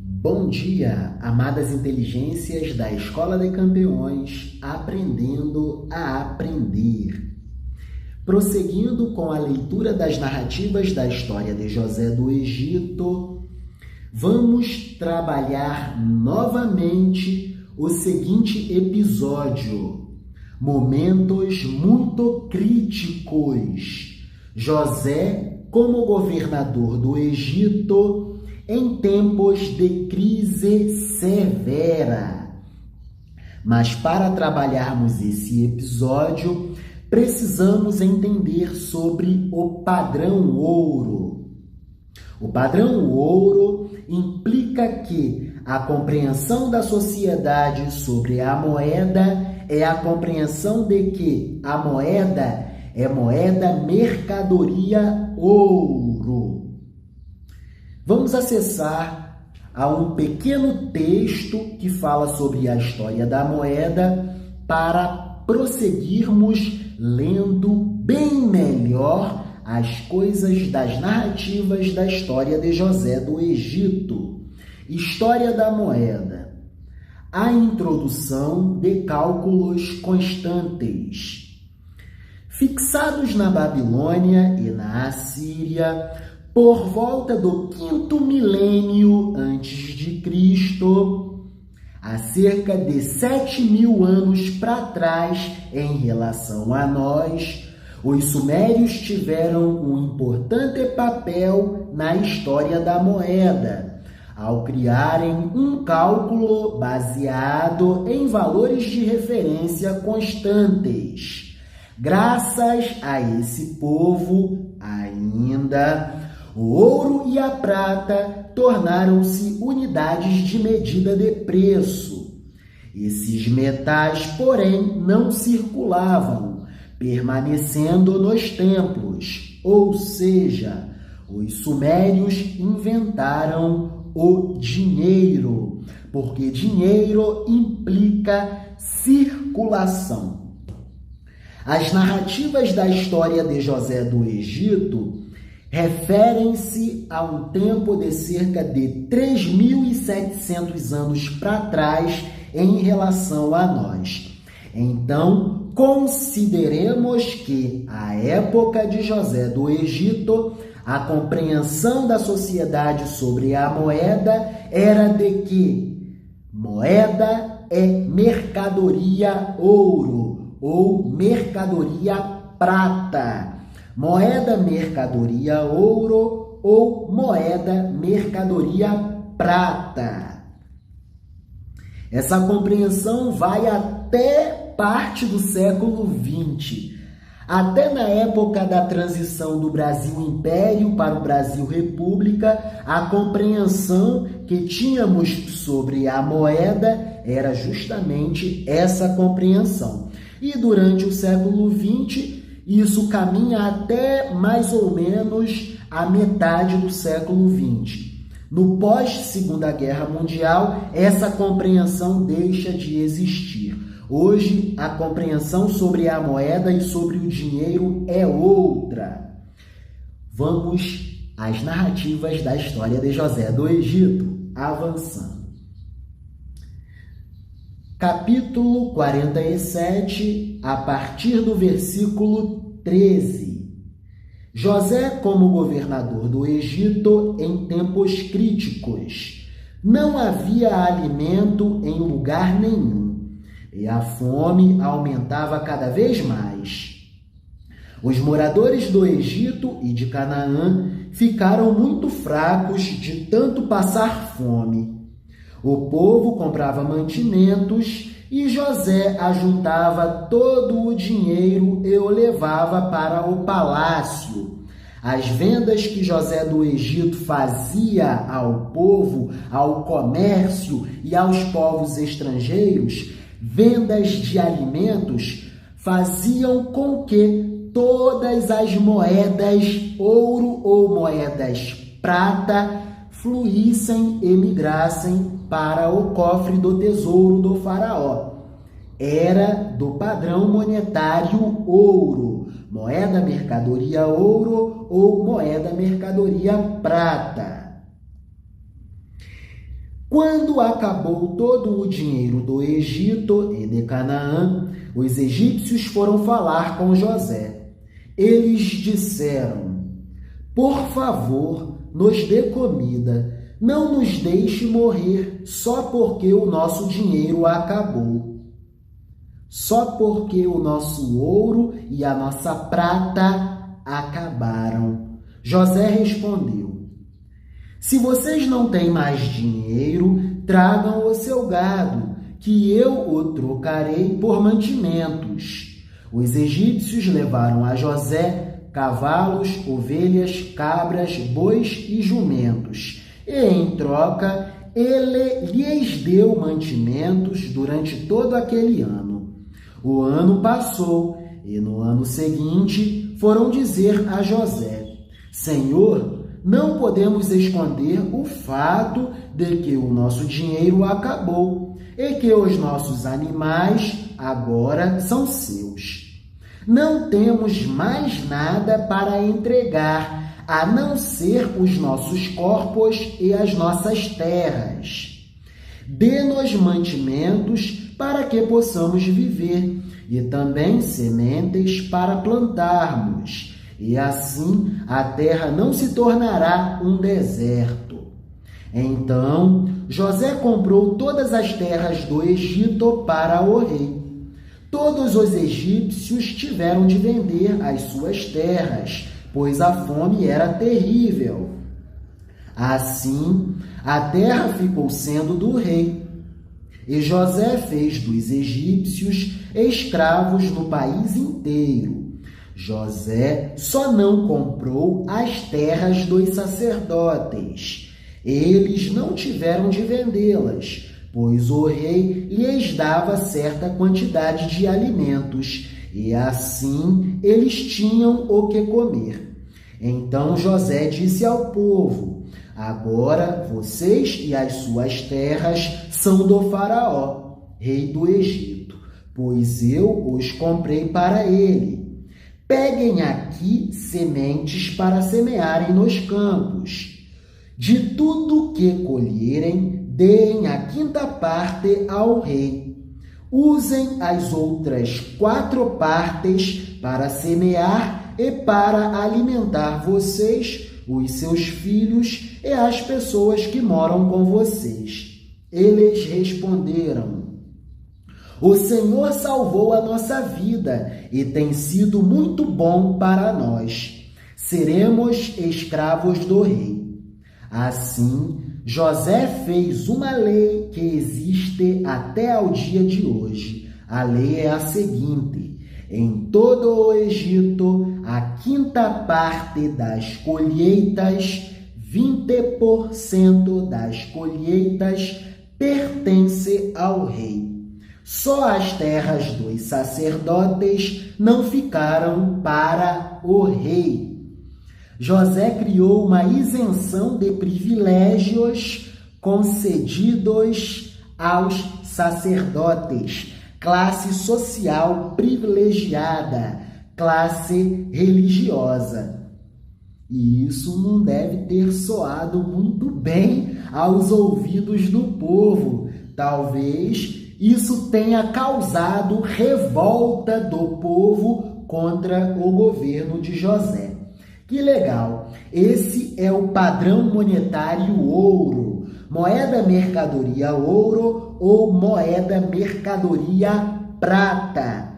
Bom dia, amadas inteligências da Escola de Campeões, aprendendo a aprender. Prosseguindo com a leitura das narrativas da história de José do Egito, vamos trabalhar novamente o seguinte episódio: momentos muito críticos. José, como governador do Egito, em tempos de crise severa. Mas para trabalharmos esse episódio, precisamos entender sobre o padrão ouro. O padrão ouro implica que a compreensão da sociedade sobre a moeda é a compreensão de que a moeda é moeda mercadoria ouro. Vamos acessar a um pequeno texto que fala sobre a história da moeda para prosseguirmos lendo bem melhor as coisas das narrativas da história de José do Egito. História da moeda. A introdução de cálculos constantes. Fixados na Babilônia e na Assíria, por volta do 5º milênio antes de Cristo, há cerca de 7.000 anos para trás em relação a nós, os sumérios tiveram um importante papel na história da moeda, ao criarem um cálculo baseado em valores de referência constantes. Graças a esse povo, ainda, o ouro e a prata tornaram-se unidades de medida de preço. Esses metais, porém, não circulavam, permanecendo nos templos, ou seja, os sumérios inventaram o dinheiro, porque dinheiro implica circulação. As narrativas da história de José do Egito referem-se a um tempo de cerca de 3.700 anos para trás em relação a nós. Então, consideremos que, à época de José do Egito, a compreensão da sociedade sobre a moeda era de que moeda é mercadoria ouro ou mercadoria prata. Moeda mercadoria ouro ou moeda mercadoria prata. Essa compreensão vai até parte do século XX. Até na época da transição do Brasil Império para o Brasil República, a compreensão que tínhamos sobre a moeda era justamente essa compreensão. E durante o século XX, isso caminha até mais ou menos a metade do século XX. No pós-Segunda Guerra Mundial, essa compreensão deixa de existir. Hoje, a compreensão sobre a moeda e sobre o dinheiro é outra. Vamos às narrativas da história de José do Egito, avançando. Capítulo 47, a partir do versículo 13. José como governador do Egito em tempos críticos. Não havia alimento em lugar nenhum, e a fome aumentava cada vez mais. Os moradores do Egito e de Canaã ficaram muito fracos de tanto passar fome. O povo comprava mantimentos e José ajuntava todo o dinheiro e o levava para o palácio. As vendas que José do Egito fazia ao povo, ao comércio e aos povos estrangeiros, vendas de alimentos, faziam com que todas as moedas ouro ou moedas prata fluíssem e migrassem para o cofre do tesouro do faraó. Era do padrão monetário ouro, moeda mercadoria ouro ou moeda mercadoria prata. Quando acabou todo o dinheiro do Egito e de Canaã, os egípcios foram falar com José. Eles disseram: por favor, nos dê comida, não nos deixe morrer só porque o nosso dinheiro acabou. Só porque o nosso ouro e a nossa prata acabaram. José respondeu: se vocês não têm mais dinheiro, tragam o seu gado, que eu o trocarei por mantimentos. Os egípcios levaram a José cavalos, ovelhas, cabras, bois e jumentos, e em troca ele lhes deu mantimentos durante todo aquele ano. O ano passou, e no ano seguinte foram dizer a José: Senhor, não podemos esconder o fato de que o nosso dinheiro acabou e que os nossos animais agora são seus. Não temos mais nada para entregar, a não ser os nossos corpos e as nossas terras. Dê-nos mantimentos para que possamos viver, e também sementes para plantarmos, e assim a terra não se tornará um deserto. Então José comprou todas as terras do Egito para o rei. Todos os egípcios tiveram de vender as suas terras, pois a fome era terrível. Assim, a terra ficou sendo do rei. E José fez dos egípcios escravos no país inteiro. José só não comprou as terras dos sacerdotes. Eles não tiveram de vendê-las, pois o rei lhes dava certa quantidade de alimentos, e assim eles tinham o que comer. Então José disse ao povo: agora vocês e as suas terras são do faraó, rei do Egito, pois eu os comprei para ele. Peguem aqui sementes para semearem nos campos. De tudo que colherem, deem a quinta parte ao rei. Usem as outras 4 partes para semear e para alimentar vocês, os seus filhos e as pessoas que moram com vocês. Eles responderam: o Senhor salvou a nossa vida e tem sido muito bom para nós. Seremos escravos do rei. Assim, José fez uma lei que existe até ao dia de hoje. A lei é a seguinte: em todo o Egito, a quinta parte das colheitas, 20% das colheitas, pertence ao rei. Só as terras dos sacerdotes não ficaram para o rei. José criou uma isenção de privilégios concedidos aos sacerdotes, classe social privilegiada, classe religiosa. E isso não deve ter soado muito bem aos ouvidos do povo. Talvez isso tenha causado revolta do povo contra o governo de José. Que legal! Esse é o padrão monetário ouro, moeda mercadoria ouro ou moeda mercadoria prata.